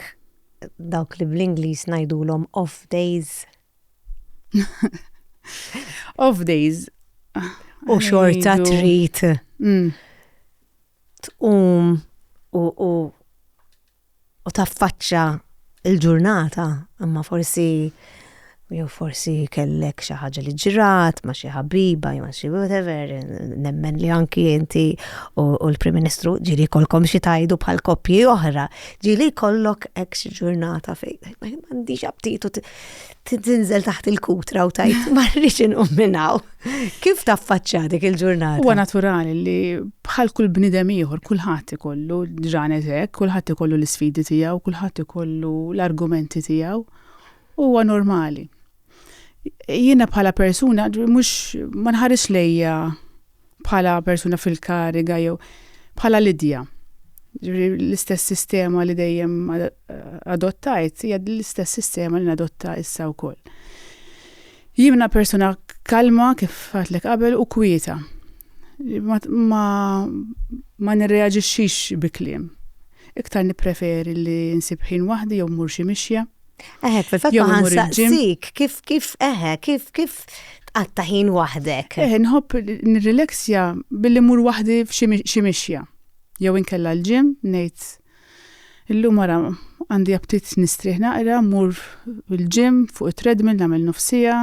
dawk li bl-Ingliż ngħidulhom off days. Off days. U xorta trid tqum u taffaċċa il-ġurnata, imma forsi kellek xi ħaġa li ġrat ma xi ħabiba ma xi whatever, nemmen li anki inti u l-Prim Ministru ġieli jkollkom xi tajdu bħal koppji oħra, ġieli jkollok hekk xi ġurnata fejn m'għandix aptitu tinżel taħt il-kutra u tajt ma rridx inqum minn hawn. Kif taffaċċja dik il-ġurnata? Huwa naturali li bħal kull bniedem ieħor kulħadd ikollu ġranet hekk, kulħadd ikollu l-isfidi tiegħu, kulħadd ikollu l-argumenti tiegħu. Huwa normali. Jiena bħala persuna mhux ma nħares lejja bħala persuna fil-kariga jew bħala Lidja. L-istess sistema li dejjem adottajt hija l-istess sistema li nadotta issa wkoll. Jiena persuna kalma kif għadlek qabel u kwieta. Ma nirreaġixxix bi kliem. Iktar nippreferi li nsib ħin waħdi jew mmur xi mixja. Fil-fatt ma ħansaqsik, kif tqatta ħin waħdek? Nħobb nirrileksja billi mur waħdi f'xi mixja. Jew inkella l-ġim, ngħid illum wara għandi aptit nistrieħ naqra, mur il-ġim fuq it-treadmill nagħmel nofsija.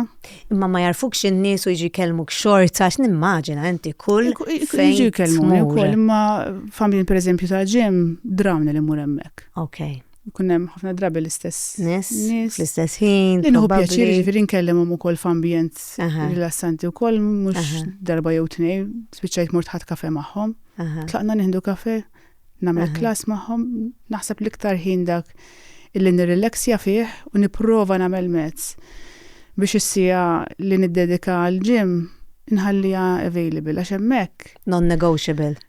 Imma ma jarfukx in-nies u jiġi jkellmuk xorta għax nimmaġina inti kull fejn jiġi jkellmuni wkoll, imma familji pereżempju ta' ġim drawni li mur hemmhekk. Okay. Kun hemm ħafna drabi l-istess nies fl-istess ħin. Inħu pjaċir ġifieri nkellemmhom ukoll f'ambjent rilassanti wkoll mhux darba jew tnejn, spiċċajt mort ħadd kafè magħhom. Tlaqna nieħdu kafè, nagħmel klass magħhom, naħseb l-iktar ħin dak illi nirrileksja fih u nipprova nagħmel mezz biex issija li niddedika għall-ġim inħallija available għax hemmhekk. Non-negotiable.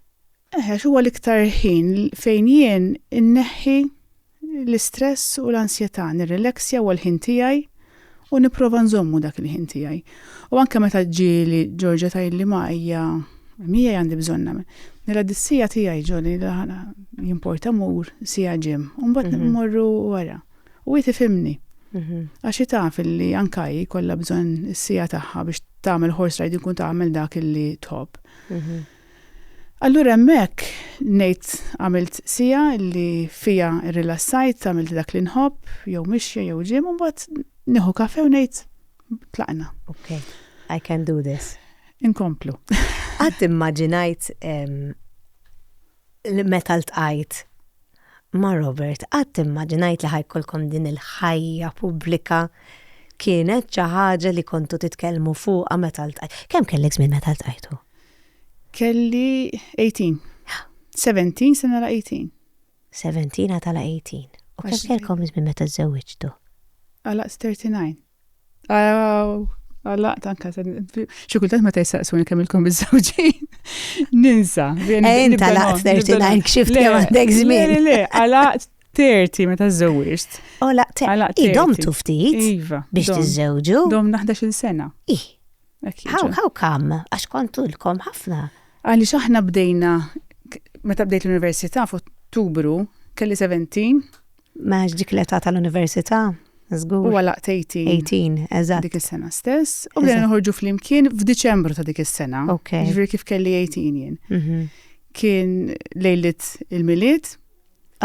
Huwa l-iktar ħin fejn jien inneħħi l-istress u l-ansjetà, nirrileksja u l-ħin tiegħi u nipprova nżommu dak il-ħin tiegħi. U anke meta ġieli Ġorġa tgħidli ma hija mija għandi bżonna. Nila d-sija tiegħi ġoli jimporta mur sija ġim. U mbagħad mmorru wara. U tifhimni. Għax taf li anke jkollha bżonn is-sija tagħha biex tagħmel horse riding kun tagħmel dak illi tħobb. Allura hemmhekk ngħid għamilt sija li fija rrilassajt, għamilt dak li nħobb, jew mixja jew ġim, u mbagħad nieħu kafè u ngħid tlaqna. Okay, I can do this. Inkomplu. Għad immaġinajt meta ltqajt ma' Robert, għad immaġinajt li ħajkolkom din il-ħajja pubblika kienet xi ħaġa li kontu titkellmu fuqha meta ltqajt. Kemm kellek żmien meta ltqajtu? Kelli 18. 17 sena la 18. 17 għatala 18. U kemm kellkom żmien meta żewġtu? Għalaqt 39. Għalaqt anka xi kultant meta jsaqsuni kemm ilkom biż-żewġin. Ninsa. Enta laqt 39 kxift kemm għandek żmien. Le, għalaqt 30 meta żewġt. Oh laqt domtu ftit biex tiżżewġu? Domna 11 sena. How come? Għax kontu lkom ħafna. Għalli xaħna bdejna, meta bdejt l-Università f'Ottubru, kelli 17. Maħġ dik l-età tal-Università, żgur. U għalaqt 18. 18, eżatt. Dik is-sena stess. U bdejna nħorġu fl-imkien f'Diċembru ta' dik is-sena. Okay. Ġifieri kif kelli 18 jien. Kien lejlet il-miliet.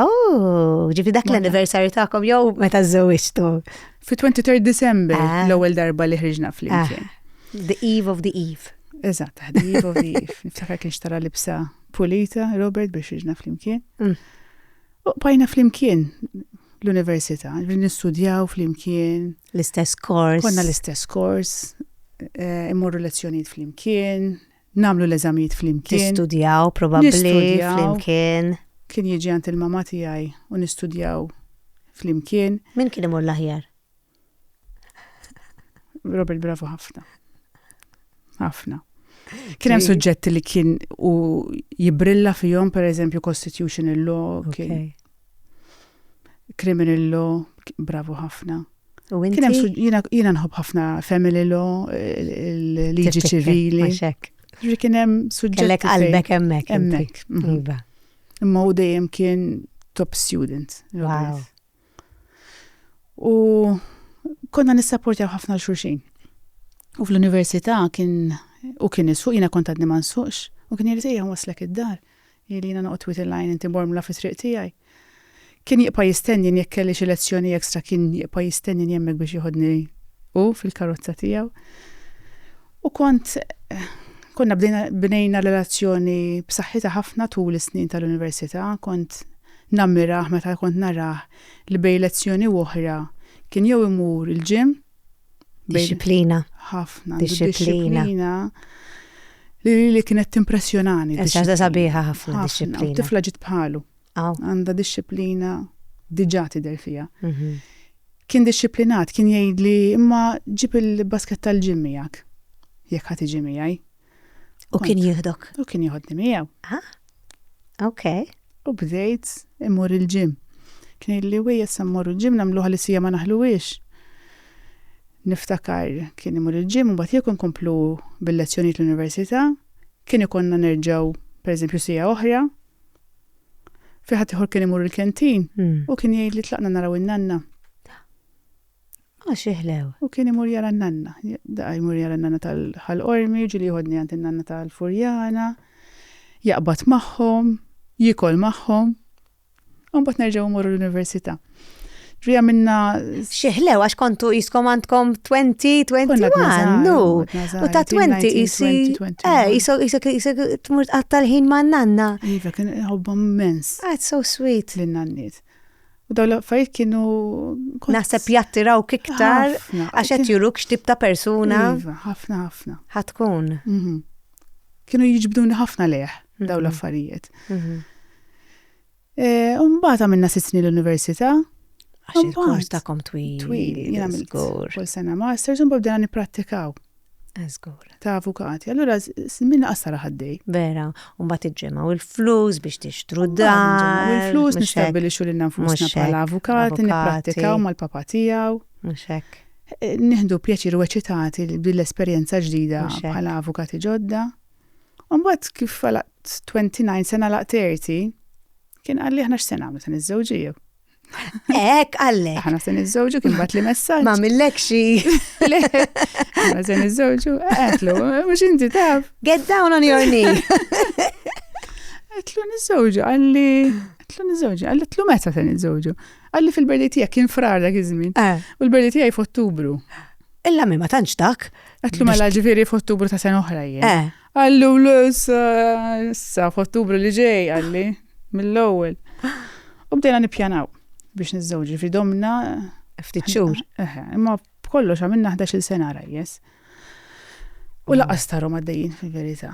Oh, ġifi dak l-anniversary ta'kom jew meta żewġtu. Fi 23 December l-ewwel darba li ħriġna fl-imkien. The eve of the eve. Eżatt, the eve of the eve. Niftakar kien xtara libsa pulita, Robert, biex iġna flimkien. U bajna flimkien l-università, nistudjaw flimkien. L-istess kors. Konna l-istess kors, immorru lezzjonijiet flimkien, namlu l-eżamijiet flimkien. Nistudjaw, probabli, flimkien. Kien jiġi għand il-mama tiegħi u nistudjaw flimkien. Min kien imur l-aħjar? Robert, bravo ħafna. Ħafna. Kien hemm suġġetti li kien u jibrilla fihom, per eżempju, constitutional law, criminal law, bravo ħafna. U inti? Kien hemm jiena nħobb ħafna family law, liġi ċivili. Kien hemm suġġetti. Kellek qalbek hemmhekk. Hemmhekk. Iva. Imma u dejjem kien top student. Wow. U konna nissapportjaw ħafna l-xulxin. U fl-università kien issuq, jiena kont għadni ma nsuqx, u kien jirtejja waslek id-dar. Jiena noqgħod with il-line inti bormla fi triq tiegħi. Kien jiqpa jistenni jekk kelli xi lezzjoni ekstra, kien jiqpa jistenni hemmhekk biex jieħodni fil-karozza tiegħu. U konna bnejna relazzjoni b'saħħitha ħafna tul is-snin tal-università, kont nammiraħ meta kont narah li bej lezzjoni oħra kien jew imur il-ġim. Disciplina. Ħafna. Disciplina. Li kienet timpressjonani. Issa sabiħa ħafna disciplina. Tifla ġit bħalu. Għandha disciplina diġà tidher fiha. Kien disciplinat, kien jgħidli imma ġib il-basket tal-ġim miegħek. Jekk ħadd iġi miegħi. U kien jieħdok. U kien jieħodni miegħu. Okay. U bdejt immur il-ġim. Kien jgħidli wejja issa mmorru l-ġim nagħmluha li sija ma naħluwiex. Niftakar kien imur il-ġim u mbagħad jekk nkomplu bil-lezzjonijiet l-università, kien ikonna nerġgħu pereżempju sija oħra. Fi ħadd ieħor kien imur il-kantin u kien jgħidli tlaqna naraw in-nanna. Xieħlew. U kien imur jara n-nanna. Imur jara n-nanna tal-ħal-qormi, ġili jħodni għand in-nanna tal-Furjana, jaqbad magħhom, jikol magħhom, u mbagħad nerġgħu mmorru l-università. Ġrija minna. Xieħlew, għax kontu jiskom għandkom 20, 21, no. U ta' 20 jisok tmur għattal-ħin ma' nanna. Iva, kien ħobba immens. That's so sweet. L-nanniet. U daw l-affarijiet kienu. Naħseb jattiraw kiktar, għax qed juruk x'tib ta' persuna. Iva, ħafna. Ħatkun. Kienu jiġbduni ħafna leħ, daw l-affarijiet. Mbagħad għamilna 6 snin l-università. Għax il-kors ta'kom twil. Jena għamilt kull sena masters, un bdejna niprattikaw. Żgur. Ta' avukati. Allura, minna qassara ħaddej. Vera, un bat iġġemaw il-flus biex tixtru dar. Il-flus nistabilixu l nfusna bħala avukati, niprattikaw mal-papa tijaw. Muxek. Nihdu pjaċir u eċitati bil-esperienza ġdida bħala avukati ġodda. Un bat kif għalaqt 29 sena laqt 30, kien għalli ħna x-sena għamlu san iż-żewġiju. Ek, għallek. Aħna se niżżewġu kien bat li messaġġ. Ma millek xi. Aħna se niżżewġu, għetlu, mhux inti taf. Get down on your knee. Għetlu niżżewġu, għalli meta se niżżewġu. Għalli fil-birthday tiegħek kien frar dak iż-żmien. U l-birthday tiegħi f'Ottubru. Illa mi ma tantx dak. Għetlu mela ġifieri f'Ottubru ta' sena oħra jien. Għallu issa f'Ottubru li ġej għalli mill-ewwel. U bdejna nippjanaw biex niżżewġu fi domna ftit xhur. Imma b'kollox għamilna 11 sena rajjes. U laqas tarhom għaddejjin fil-verità.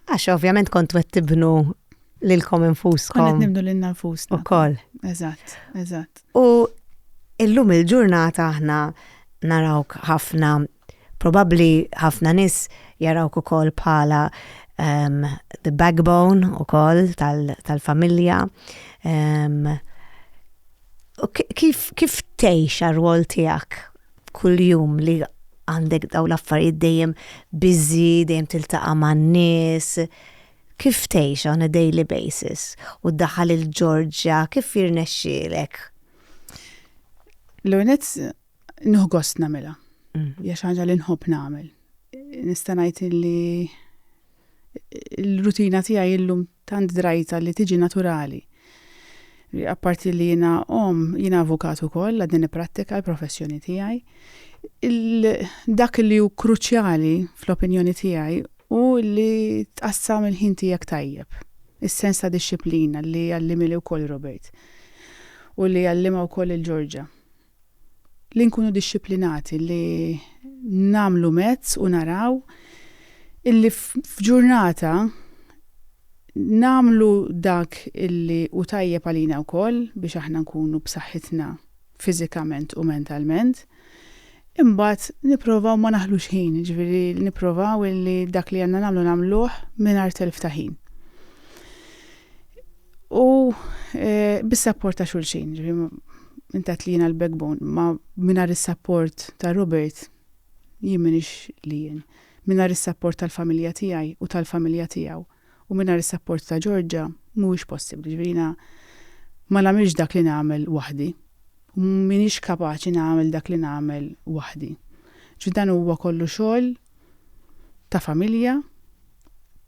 Għax ovvjament kont qed tibnu lilkom infuskom. Kont nibnu lilna nfusna. Ukoll. Eżatt. U illum il-ġurnata aħna narawk ħafna, probabbli ħafna nies jarawk ukoll bħala the backbone ukoll tal-familja. Kif tgħix għar-rwol tiegħek kuljum li għandek daw l-affarijiet dejjem busy, dejjem tiltaqa' man-nies. Kif tgħix on a daily basis? U ddaħħal il-Ġorġja, kif jirnexxielek? L-għunet nuħ gost nagħmilha. Hija xi ħaġa li nħobb nagħmel. Nista' ngħid li l-rutina tiegħi llum tant drajta li tiġi naturali. Apparti li jiena avukat ukoll, għadni nipprattika l-professjoni tiegħi, dak li hu kruċjali fl-opinjoni tiegħi u li tqassam il-ħin tiegħek tajjeb. Is-sens ta' disċiplina li għallimi li wkoll Robert u li għallima wkoll il-Ġorġa. Li nkunu disċiplinati, li namlu mezz u naraw illi f'ġurnata namlu dak illi u tajjeb għalina wkoll biex aħna nkunu b'saħħitna fiżikament u mentalment. Imbagħad nipprovaw ma naħlux ħin, ġifieri nipprovaw illi dak li għandna nagħmluh mingħajr telf ta' ħin. U bis-sapport ta' xulxin, ġifieri intat li jiena l-backbone, ma mingħajr is-sapport ta' Robert jien m'iniex li jien. Mingħajr is-sapport tal-familja tiegħi u tal-familja tiegħu u mingħajr is-sapport ta' Ġorġa mhuwiex possibbli. Ġifieri ma nagħmilx dak li nagħmel waħdi. U m'iniex kapaċi nagħmel dak li nagħmel waħdi. Ġifieri dan huwa kollu xogħol ta' familja,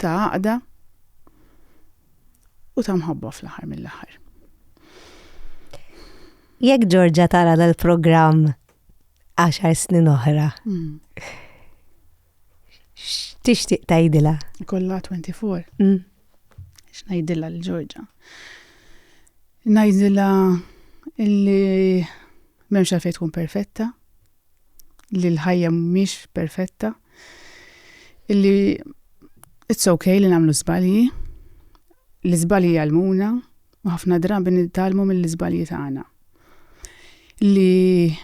ta' għaqda u ta' mħabba fl-aħħar mill-aħħar. Jekk Ġorġa tara dal-programm 10 snin oħra, x'tixtieq tgħidilha? Kollha 24. X'ngħidilha l-Ġorġa? Ngħidilha illi m'hemmx għalfejn tkun perfetta, li l-ħajja mhix perfetta, illi it's okay li nagħmlu żbalji, l-iżbalji jgħallmuna u ħafna drabi nitgħallmu mill-iżbalji tagħna. Li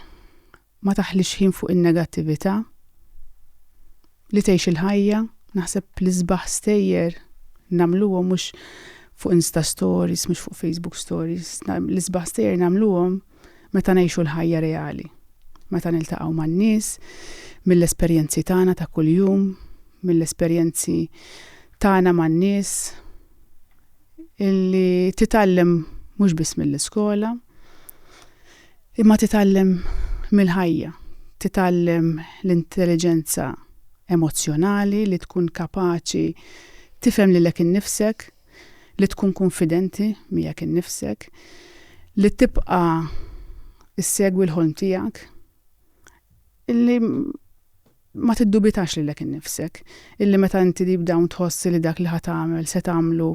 ma taħlix ħin fuq in-negattività, li tgħix il-ħajja, naħseb li żbaħ stejjer nagħmluhom mhux fuq Insta Stories, mhux fuq Facebook Stories, li żbaħ stejjer nagħmluhom meta ngħixu l-ħajja reali. Meta niltaqgħu man-nies, mill-esperjenzi tagħna ta' kuljum, mill-esperjenzi tagħna man-nies, illi titgħallem mhux biss mill-iskola, imma titgħallem mill-ħajja, titgħallem l-intelligenza emozjonali li tkun kapaċi tifhem lilek innifsek, li tkun konfidenti miegħek innifsek, li tibqa' issegwi l-ħolm tiegħek, illi ma tiddubitax lilek innifsek, illi meta inti deep down tħossi li dak li ħatamel se tagħmlu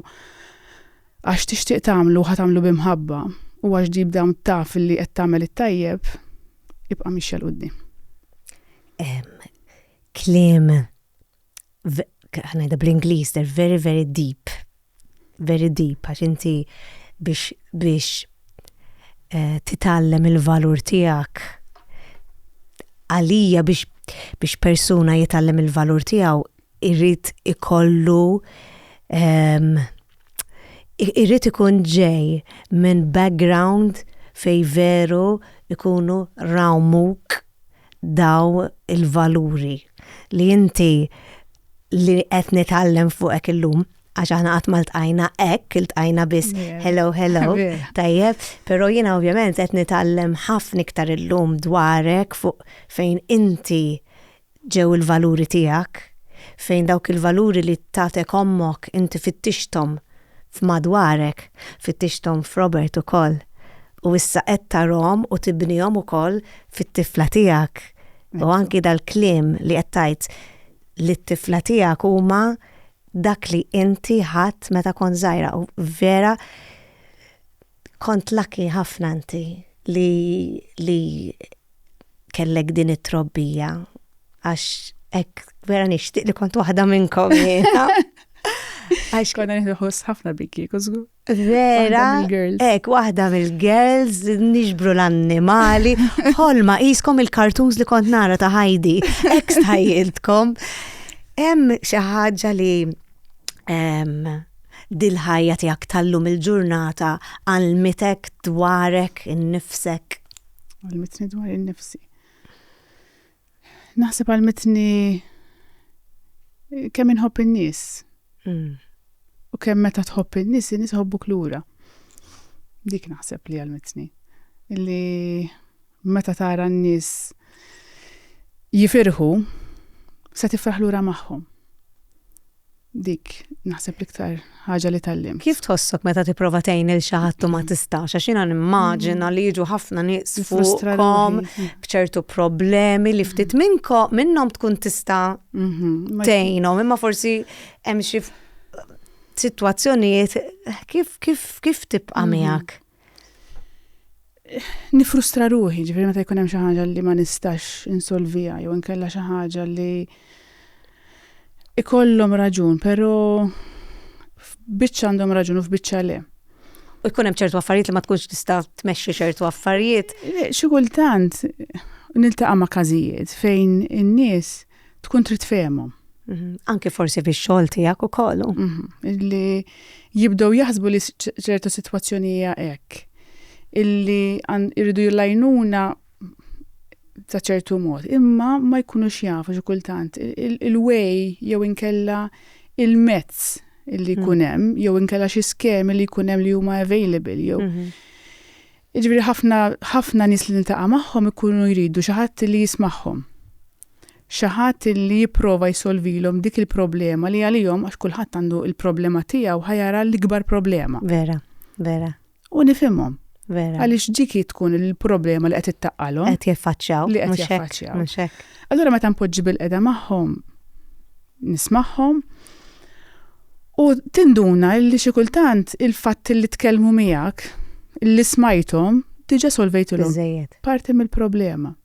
għax tixtieq tagħmlu ħatamlu bimħabba u għax deep down taf li qed tagħmel it-tajjeb, ibqa' mixja l-qudiem. Kliem ħanajda bl-Ingliż, they're very, very deep. Very deep, għax inti biex titgħallem il-valur tiegħek għalija biex persuna jitgħallem il-valur tiegħu irrid ikollu irrid ikun ġej minn background fej veru ikunu rawmuk daw il-valuri li inti li qed nitgħallem fuqek illum għax aħna qatt ma ltqajna hekk, iltqajna biss hello, tajjeb, però jiena ovvjament qed nitgħallem ħafna iktar illum dwarek fuq fejn inti ġew il-valuri tiegħek, fejn dawk il-valuri li tagħtek ommok inti fittixthom f'madwarek, fittixthom f'Robert ukoll. U issa qed tarahom u tibnihom ukoll fit-tifla tiegħek. U anki dal-kliem li qed tgħid li t-tifla tiegħek huma dak li inti ħadd meta kont żgħira u vera kont lucky ħafna inti li kellek din it-trobbija għax hekk vera nixtieq li kont waħda minnkom jiena. Għax konna nħoss ħafna bikki, kuzgu. Vera, ek, waħda mill-girls, nixbru l-annimali, ħolma, jiskom il-cartoons li kont nara ta' Heidi, ek stajiltkom. Hemm xi ħaġa li dil-ħajja tiegħek tallum il-ġurnata għalmitek dwarek innifsek. Għalmitni dwar innifsi. Naħseb għalmitni kemm inħobb in-nies. U kemm meta tħobb in-nies, in-nies ħobbuk lura. Dik naħseb li għalmitni. Illi meta tara n-nies jifirħu, se tifraħ lura magħhom. dik naħseb l-iktar ħaġa li tallim. Kif tħossok meta tipprova tgħin il xi ħadd u ma tistax? Għax jiena nimmaġina li jiġu ħafna nies fuqhom b'ċertu problemi li ftit minnhom tkun tista' tgħinhom, imma forsi hemm xi sitwazzjonijiet kif tibqa' miegħek? Nifrustra ruħi, ġifieri meta jkun hemm xi ħaġa li ma nistax insolvija jew inkella xi ħaġa li ikollhom raġun, però f'biċċa għandhom raġun u f'biċċa le. U jkun hemm ċertu affarijiet li ma tkunx tista' tmexxi ċertu affarijiet. Xi kultant niltaqa' ma' każijiet fejn in-nies tkun trid tfehmhom. Anke forsi fix-xogħol tiegħek ukoll. Illi jibdew jaħsbu li ċertu sitwazzjoni hija hekk. Illi irridu jillajnuna ta' ċertu mod, imma ma jkunux jafu xi kultant il-way jew inkella il-mezz illi jkun hemm, jew inkella xi skemi li jkun hemm li huma available jew. Jiġifieri ħafna nies li niltaqa' magħhom ikunu jridu xi ħadd li jismagħhom. Xi ħadd li jipprova jsolvilhom dik il-problema li għalihom għax kulħadd għandu il-problema tiegħu ħajara l-ikbar problema. Vera, vera. U nifhimhom. Vera. Għaliex ġiki tkun il-problema li qed ittaqqalhom. Qed jaffaċċjaw. Li qed jaffaċċjaw. Mhux hekk. Allura meta npoġġi bil-qeda magħhom, nismagħhom u tinduna li xi kultant il-fatt li tkellmu miegħek, li smajthom, diġà solvejtilhom Biżejjed. parti mill-problema.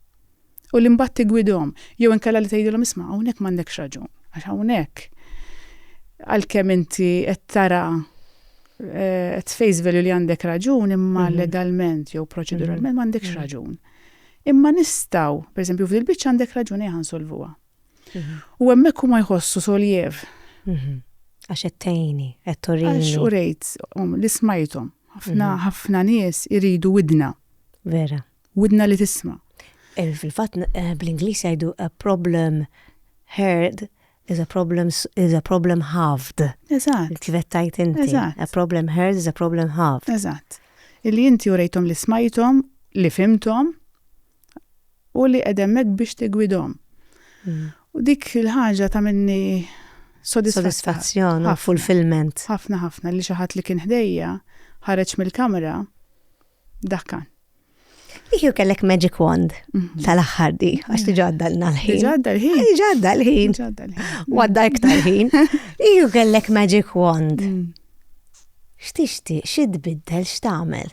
U li mbagħad tigwidhom, jew inkella li tgħidilhom isma' hawnhekk m'għandekx raġun, għax hawnhekk għalkemm inti qed tara at face value li għandek raġun imma legalment jew proċeduralment m'għandekx raġun. Imma nistgħu, pereżempju f'dil biċċa għandek raġun ħansolvuha. U hemmhekk huma jħossu soljev. Għax qed tgħinni, qed turini. Għax u rejt li smajthom. Ħafna nies iridu widna. Vera. Widna li tisma'. Fil-fatt bl-Ingliż jgħidu a problem heard is a problem halved. Eżatt. Kif qed tajt inti. Eżatt. A problem heard is a problem halved. Eżatt. Illi inti urejthom li smajthom, li fimthom u li qed hemmhekk biex tigwidhom. U dik il-ħaġa ta' minni Sodisfazzjon u fulfillment. Ħafna li xi ħadd li kien ħdejja ħareġ mill-kamra dakkan. Iħju kellek magic wand tal-aħħar di, għax tiġaddalna l-ħin. Tiġadda l-ħin. Wadda iktar ħin. Iħju kellek magic wand. X'tixtieq, x'tbiddel, x'tagħmel?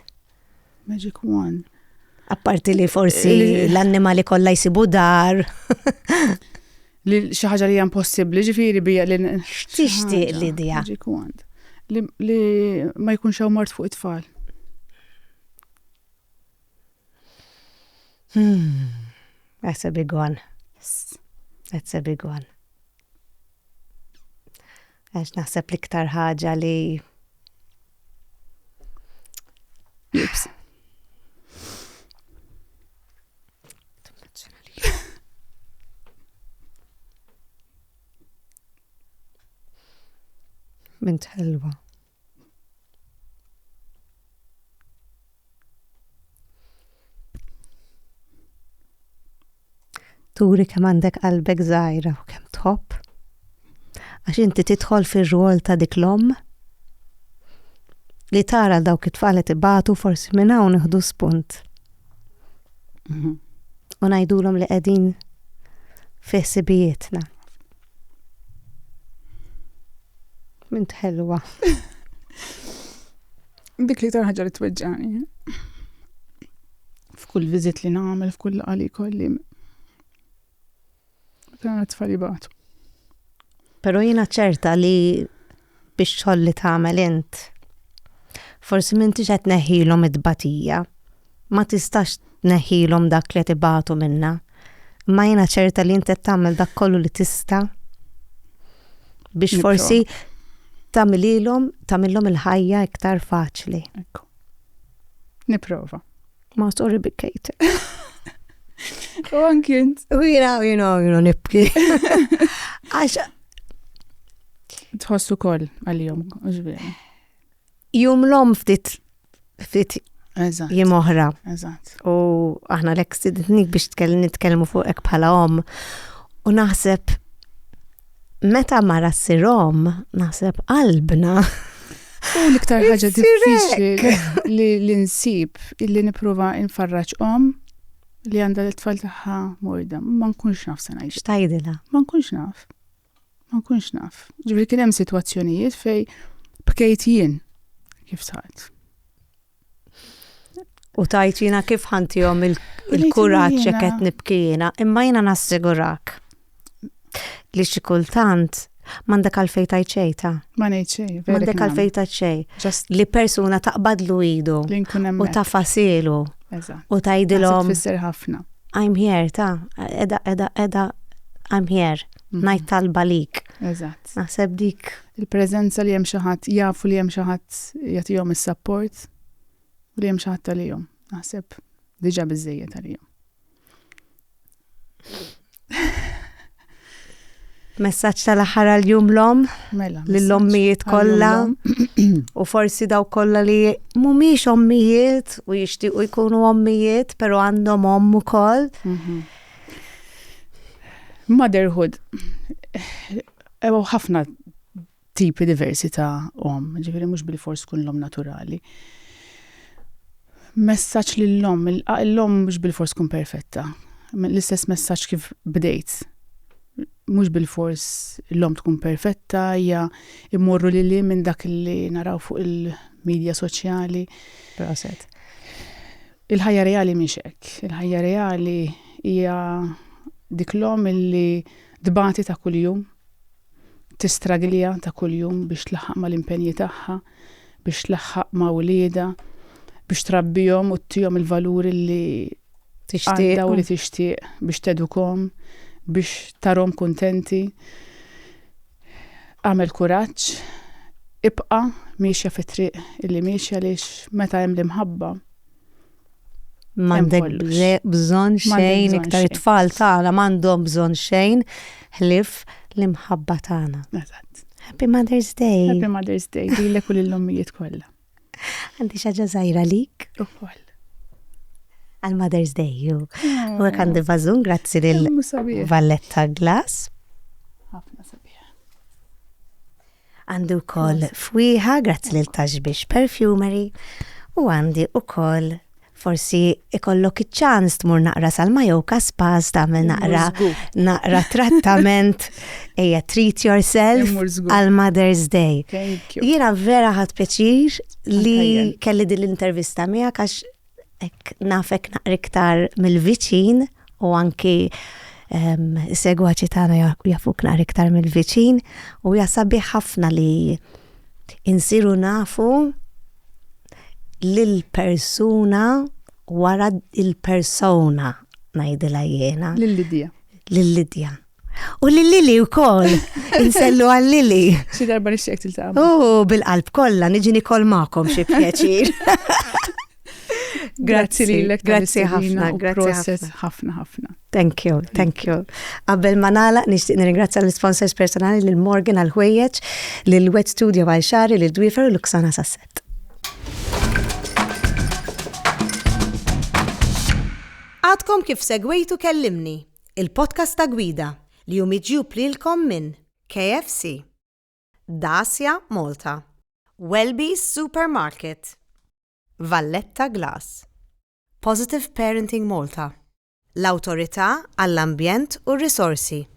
Magic wand. Apparti li forsi l-annimali kollha jsibu dar. Li xi ħaġa li hija impossibbli, ġifieri bija li x'tixtieq l-idea. Magic wand. Li ma jkunx hawn mort fuq it-tfal. That's a big one. That's a big one. Għax naħseb l-iktar ħaġa li Bint ħelwa. Turi kemm għandek qalbek żgħira u kemm tħobb. Għax inti tidħol fir-rwol ta' dik l-omm li tara dawk it-tfal qed ibatu forsi minn hawn nieħdu spunt. U ngħidulhom li qegħdin fi ħsibijietna. Mint ħelwa. Dik li ħaġa li tweġġani. F'kull viżit li nagħmel, f'kull laqgħa li jkolli. Kana tfal jibatu. Però jiena ċerta li biex tħolli tagħmel int. Forsi m'intix qed tneħħilhom id-batija. Ma tistax tneħħilhom dak li qed ibatu minnha. Ma jiena ċerta li inti qed tagħmel dak kollu li tista' biex forsi tagħmilhom il-ħajja iktar faċli. Ekku. Nipprova. Ma sorry bikkejt. U anki int. U jiena nibki. Għax tħossu koll għal-jom, ġveri. Jum l-om ftit jiem oħra. Eżatt. U aħna l-ek sidnik biex nitkellmu fuqek bħala om. U naħseb meta mara s-sirom, naħseb qalbna. U l-iktar ħaġa diffiċli li nsib illi nipprova nfarraġ li għandha l-tfal tagħha morda. Ma nkunx naf se ngħid. X'tajdilha? Ma nkunx naf. Ġifieri kien hemm sitwazzjonijiet fej bkejt jien kif saħat. U tajtina kif ħantihom il-kuraġġ qed nibkina, imma jiena nassigurak li xi kultant m'għandek għalfejn tajt xejta. Ma ngħid xejn, M'għandek għalfejn tajt xejn. Li persuna taqbadlu idu u tafasilu u tgħidilhom tfisser ħafna. I'm here, edha I'm here. Ngħid talba lik. Eżatt. Naħseb dik il-preżenza li hemm xi ħadd jafu li hemm xi ħadd jagħtihom is-support u li hemm xi ħadd għalihom. Naħseb diġà biżżejjed għalihom. Messaġġ tal-aħħar għal-jum l-om, Mela. lill-ommijiet kollha u forsi daw kollha li mhumiex ommijiet u jixtiequ jkunu ommijiet, però għandhom omm ukoll. Motherhood. Ewa ħafna tipi diversi ta' ġifieri mhux bil-fors kun l-om naturali. Messaġġ lill-om, l-om mhux bil-fors kun perfetta. L-istess messaġġ kif bdejt. Mhux bil-fors l-om tkun perfetta, hija immorru lili minn dak li naraw fuq il-medja soċjali. Proset. Il-ħajja reali mhix hekk. Il-ħajja reali hija dik l-om illi dbati ta' kuljum, tistraglija ta' kuljum biex tlaħħaq mal-impenji tagħha, biex tlaħħaq ma' wlieda, biex trabbihom u tihom il-valuri li għandha u li tixtieq biex tedukhom, biex tarhom kuntenti. Għamel kuraġġ, ibqa' miexja fit-triq illi miexja għaliex meta hemm l-imħabba. M'għandek bżonn xejn iktar it-tfal tagħna m'għandhom bżonn xejn ħlief l-imħabba tagħna. Eżatt. Happy Mother's Day. Happy Mother's Day lilek u lill-ommijiet kollha. Għandi xi ħaġa żgħira lik Ukoll. għal Mother's Day. U hekk għandi bażun grazzi lil Valletta Glass. Ħafna sabiħ. Għandi wkoll fwieħa grazzi lil Taxbix Perfumery u għandi wkoll forsi ikollok iċ-ċans tmur naqra sal-Majoka Spas tagħmel naqra trattament ejja treat yourself għal Mother's Day. Jiena vera ħadd pjaċir li kelli din l-intervista miegħek għax nafek naqra iktar mill-viċin u anki segwaċi tagħna jafuk naqra iktar mill-viċin u jasabi ħafna li insiru nafu lill-persuna wara il-persona ngħidilha jiena. Lill-Lidja. Lill-Lidja. U lill-Lili wkoll. Insellu għal-Lili. Xi darba nixtieq tiltaqgħu. Bil-qalb kollha niġi nikol magħkom xi pjaċir. Grazzi lilek. Grazzi ħafna. Grazzi ħafna. Thank you. Qabel ma nagħlaq nixtieq nirringrazzja l-sponsors personali lil Morgan għal ħwejjeġ, lil Wet Studio għal xari, lil Dwifer u Luxana Sasset. Għadkom kif segwejtu kellimni, il-podcast ta' gwida li jum iġjub lilkom minn KFC, Dacia Malta, Welby's Supermarket, Valletta Glass, Positive Parenting Malta, l-Awtorità għall-Ambjent u r-Risorsi.